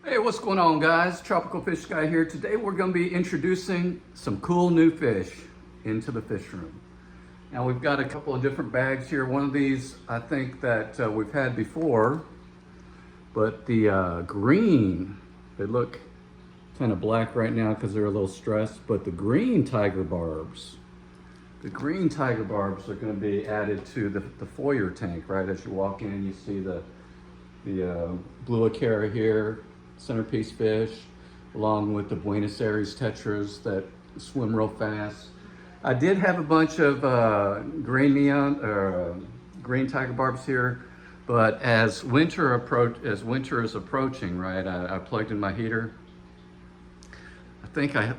Hey, what's going on, guys? Tropical Fish Guy here. Today we're going to be introducing some cool new fish into the fish room. Now we've got a couple of different bags here. One of these I think that we've had before, but the green, they look kind of black right now because they're a little stressed, but the Green Tiger Barbs, the Green Tiger Barbs are going to be added to the foyer tank, right? As you walk in, you see the blue acara here, centerpiece fish, along with the Buenos Aires tetras that swim real fast. I did have a bunch of green tiger barbs here, but as winter is approaching, right? I plugged in my heater. I think I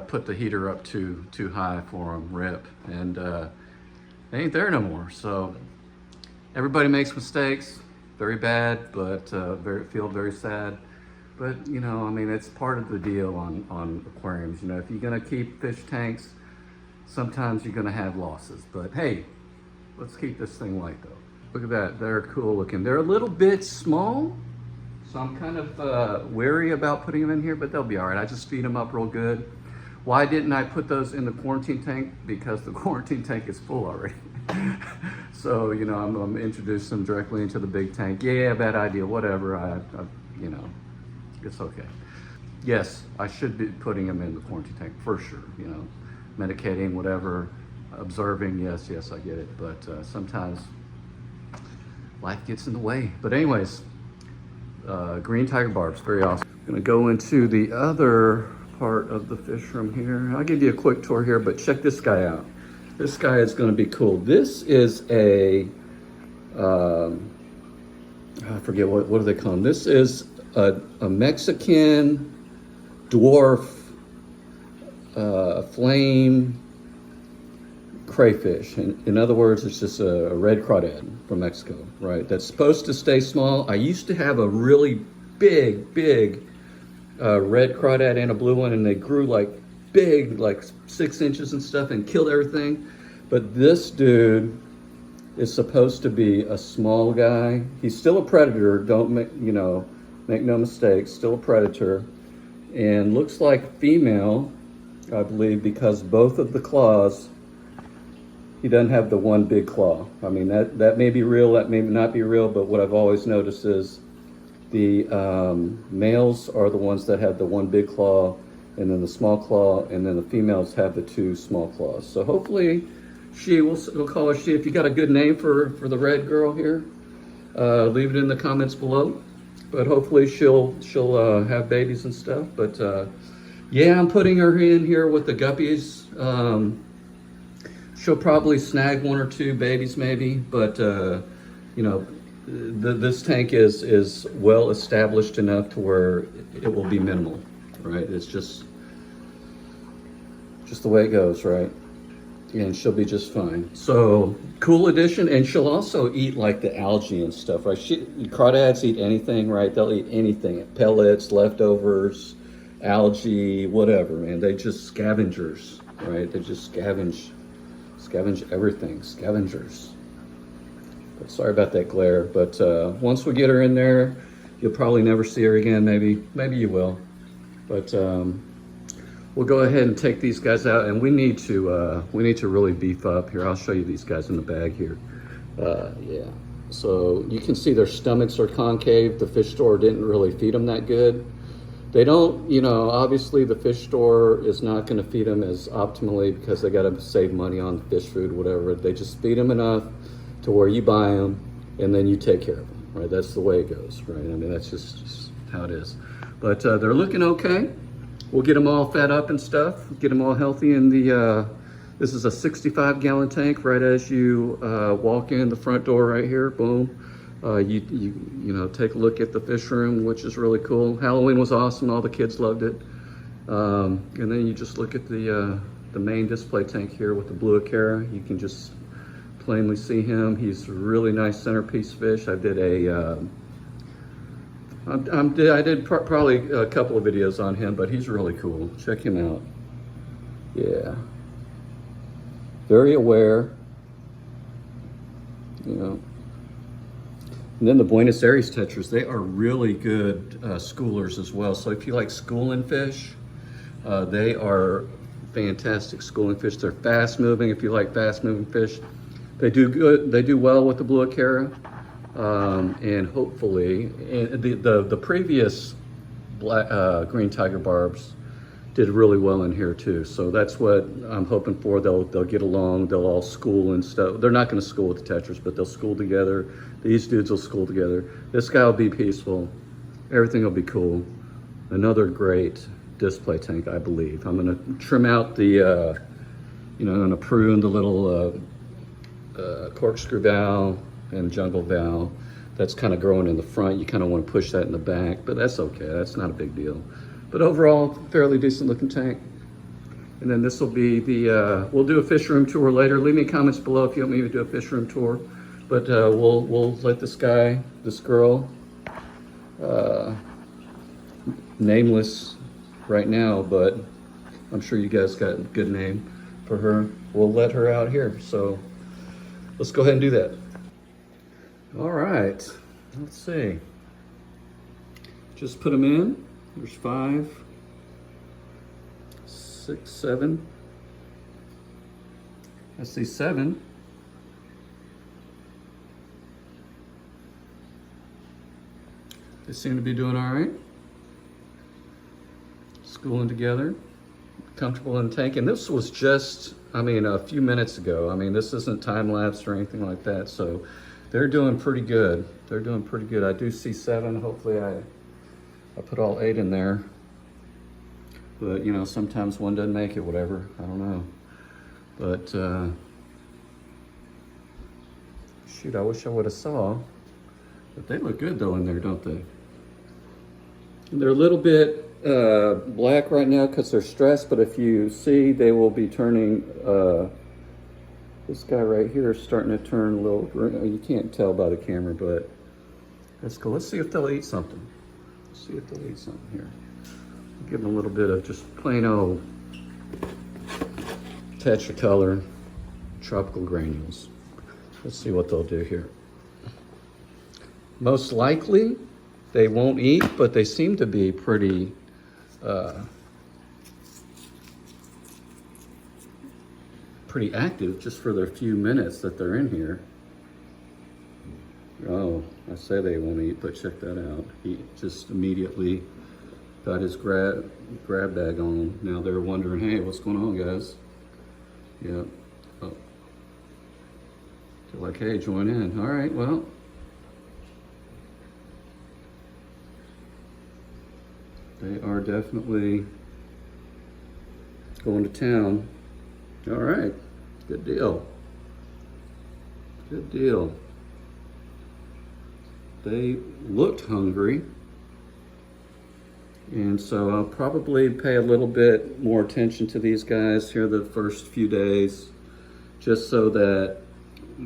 put the heater up too high for them, rip, and they ain't there no more. So everybody makes mistakes, very bad, but feel very sad. But, you know, I mean, it's part of the deal on aquariums. You know, if you're gonna keep fish tanks, sometimes you're gonna have losses. But hey, let's keep this thing light though. Look at that, they're cool looking. They're a little bit small, so I'm kind of wary about putting them in here, but they'll be all right. I just feed them up real good. Why didn't I put those in the quarantine tank? Because the quarantine tank is full already. So, you know, I'm introducing them directly into the big tank. Yeah, bad idea, whatever, I you know. It's okay. Yes, I should be putting them in the quarantine tank for sure. You know, medicating, whatever, observing. Yes, I get it. But sometimes life gets in the way. But anyways, Green Tiger Barbs, very awesome. I'm gonna go into the other part of the fish room here. I'll give you a quick tour here, but check this guy out. This guy is gonna be cool. This is a, I forget what do they call them. This is a Mexican dwarf flame crayfish. In other words, it's just a red crawdad from Mexico, right? That's supposed to stay small. I used to have a really big red crawdad and a blue one, and they grew like big, like 6 inches and stuff, and killed everything. But this dude is supposed to be a small guy. He's still a predator. Don't make, you know, make no mistake, still a predator, and looks like female, I believe, because both of the claws, he doesn't have the one big claw. I mean, that may be real, that may not be real, but what I've always noticed is the males are the ones that have the one big claw, and then the small claw, and then the females have the 2 small claws. So hopefully she, we'll call her she. If you got a good name for the red girl here, leave it in the comments below. But hopefully she'll have babies and stuff. But yeah, I'm putting her in here with the guppies. She'll probably snag 1 or 2 babies maybe, but you know, this tank is well established enough to where it will be minimal, right? It's just the way it goes, right? And she'll be just fine. So cool addition, and she'll also eat like the algae and stuff, right? Crawdads eat anything, right? They'll eat anything, pellets, leftovers, algae, whatever, man. They just scavengers, right? They just scavenge everything, scavengers. But sorry about that glare, but once we get her in there, you'll probably never see her again. Maybe you will, but we'll go ahead and take these guys out, and we need to really beef up here. I'll show you these guys in the bag here. Yeah, so you can see their stomachs are concave. The fish store didn't really feed them that good. They don't, you know, obviously the fish store is not going to feed them as optimally because they got to save money on fish food, whatever. They just feed them enough to where you buy them and then you take care of them, right? That's the way it goes, right? I mean, that's just how it is. But they're looking okay. We'll get them all fed up and stuff, get them all healthy in the, this is a 65-gallon tank. Right as you walk in the front door right here, boom. You know, take a look at the fish room, which is really cool. Halloween was awesome, all the kids loved it. And then you just look at the main display tank here with the blue acara. You can just plainly see him. He's a really nice centerpiece fish. I did probably a couple of videos on him, but he's really cool. Check him out. Yeah. Very aware. You know. And then the Buenos Aires tetras, they are really good schoolers as well. So if you like schooling fish, they are fantastic schooling fish. They're fast moving. If you like fast moving fish, they do good. They do well with the blue acara, and hopefully, and the previous Green Tiger Barbs did really well in here too. So that's what I'm hoping for. They'll get along. They'll all school and stuff. They're not going to school with the tetras, but they'll school together. These dudes will school together. This guy will be peaceful. Everything will be cool. Another great display tank, I believe. I'm going to trim out the, I'm going to prune the little corkscrew valve and jungle valve. That's kind of growing in the front. You kind of want to push that in the back, but that's okay. That's not a big deal. But overall, fairly decent looking tank. And then this will be the, we'll do a fish room tour later. Leave me comments below if you want me to do a fish room tour. But we'll let this girl, nameless right now, but I'm sure you guys got a good name for her. We'll let her out here. So let's go ahead and do that. All right, let's see. Just put them in. There's 5, 6, 7. I see 7. They seem to be doing all right. Schooling together, comfortable in the tank. And this was just, a few minutes ago. This isn't time lapse or anything like that. So they're doing pretty good. They're doing pretty good. I do see 7. Hopefully I put all 8 in there. But sometimes one doesn't make it, whatever. I don't know. But shoot, I wish I would have saw. But they look good though in there, don't they? And they're a little bit black right now because they're stressed, but if you see, they will be turning, this guy right here is starting to turn a little green. You can't tell by the camera, but that's cool. Let's see if they'll eat something. Let's see if they'll eat something here. Give them a little bit of just plain old Tetracolor tropical granules. Let's see what they'll do here. Most likely, they won't eat, but they seem to be pretty active just for their few minutes that they're in here. Oh, I say they won't eat, but check that out. He just immediately got his grab bag on. Now they're wondering, hey, what's going on, guys? Yeah. Oh. They're like, hey, join in. All right, well. They are definitely going to town. All right, good deal. Good deal. They looked hungry. And so I'll probably pay a little bit more attention to these guys here the first few days, just so that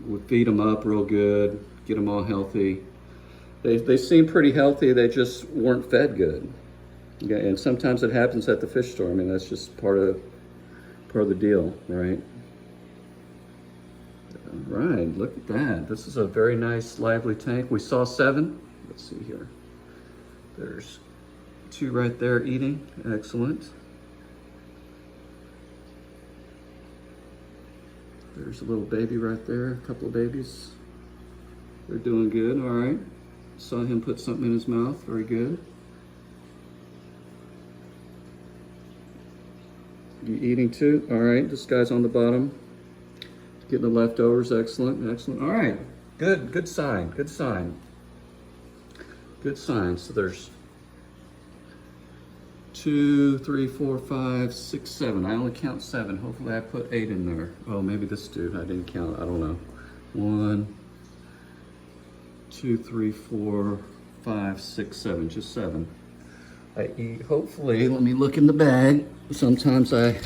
we feed them up real good, get them all healthy. They seem pretty healthy, they just weren't fed good. Okay, and sometimes it happens at the fish store. That's just part of the deal, right? All right, look at that. This is a very nice, lively tank. We saw 7. Let's see here. There's 2 right there eating. Excellent. There's a little baby right there, a couple of babies. They're doing good, all right. Saw him put something in his mouth, very good. You eating too? All right, this guy's on the bottom. Getting the leftovers, excellent, excellent. All right, good sign, good sign. Good sign. So there's 2, 3, 4, 5, 6, 7. I only count 7. Hopefully I put 8 in there. Oh, maybe this dude, I didn't count, I don't know. 1, 2, 3, 4, 5, 6, 7, just 7. I eat, hopefully, let me look in the bag. Sometimes I,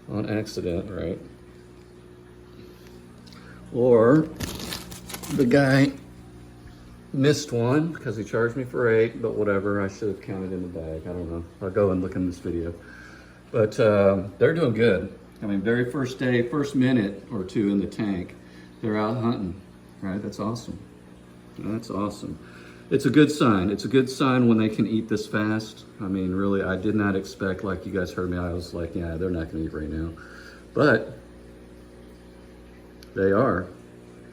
on accident, right? Or the guy missed one because he charged me for 8, but whatever, I should have counted in the bag. I don't know. I'll go and look in this video. But they're doing good. Very first day, first minute or 2 in the tank, they're out hunting, right? That's awesome. That's awesome. It's a good sign. It's a good sign when they can eat this fast. I mean, really, I did not expect, like you guys heard me, I was like, yeah, they're not gonna eat right now. But they are.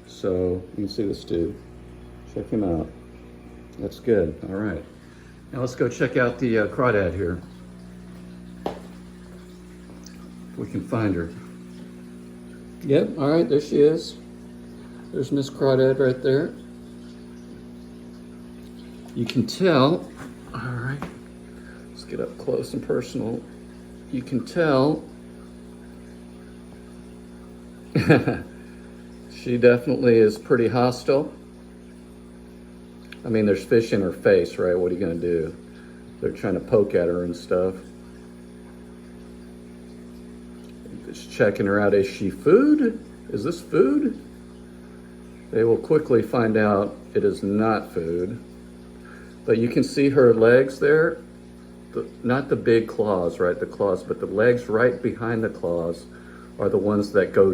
So you can see this dude. Check him out. That's good. All right. Now let's go check out the crawdad here. If we can find her. Yep, all right, there she is. There's Miss Crawdad right there. You can tell, all right, let's get up close and personal. You can tell she definitely is pretty hostile. I mean, there's fish in her face, right? What are you gonna do? They're trying to poke at her and stuff. Just checking her out. Is she food? Is this food? They will quickly find out it is not food. But you can see her legs there, not the big claws, right? The claws, but the legs right behind the claws are the ones that go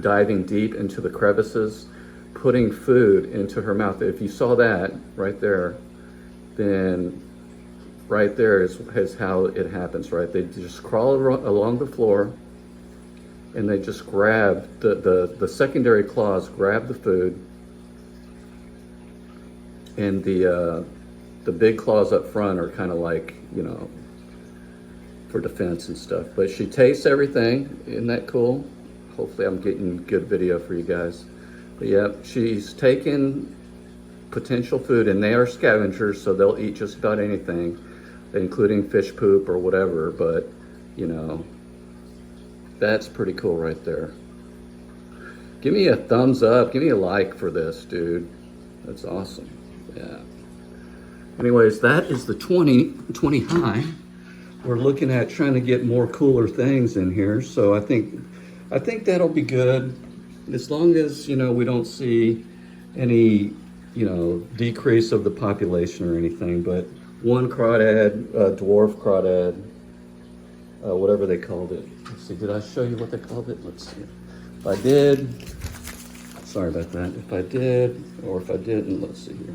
diving deep into the crevices, putting food into her mouth. If you saw that right there, then right there is how it happens, right? They just crawl along the floor and they just grab, the secondary claws grab the food, and the big claws up front are kind of like, you know, for defense and stuff. But she tastes everything. Isn't that cool? Hopefully I'm getting good video for you guys. But yeah, she's taken potential food, and they are scavengers, so they'll eat just about anything, including fish poop or whatever. But, you know, that's pretty cool right there. Give me a thumbs up. Give me a like for this, dude. That's awesome. Yeah. Anyways, that is the 20 high. We're looking at trying to get more cooler things in here. So I think that'll be good. As long as, you know, we don't see any, you know, decrease of the population or anything. But one crawdad, dwarf crawdad, whatever they called it. Let's see, did I show you what they called it? Let's see. If I did, sorry about that. If I did, or if I didn't, let's see here.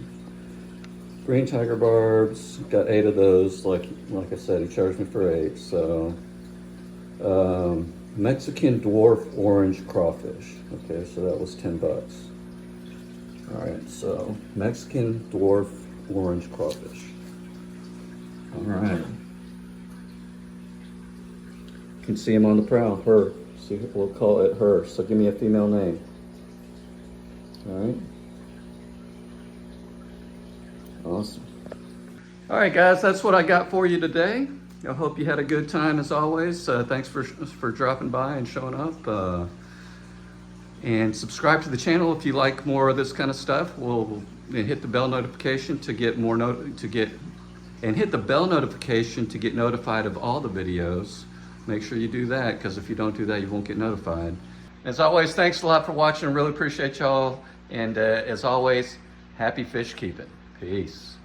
Green Tiger Barbs, got 8 of those. Like I said, he charged me for 8. So, Mexican Dwarf Orange Crawfish. Okay, so that was 10 bucks. All right, so Mexican Dwarf Orange Crawfish. All right. You can see him on the prowl, her. See, we'll call it her. So give me a female name. All right. Awesome. All right, guys, that's what I got for you today. I hope you had a good time as always. Thanks for dropping by and showing up. And subscribe to the channel if you like more of this kind of stuff. We'll hit the bell notification to get more and hit the bell notification to get notified of all the videos. Make sure you do that, because if you don't do that, you won't get notified. As always, thanks a lot for watching. Really appreciate y'all. And as always, happy fish keeping. Peace.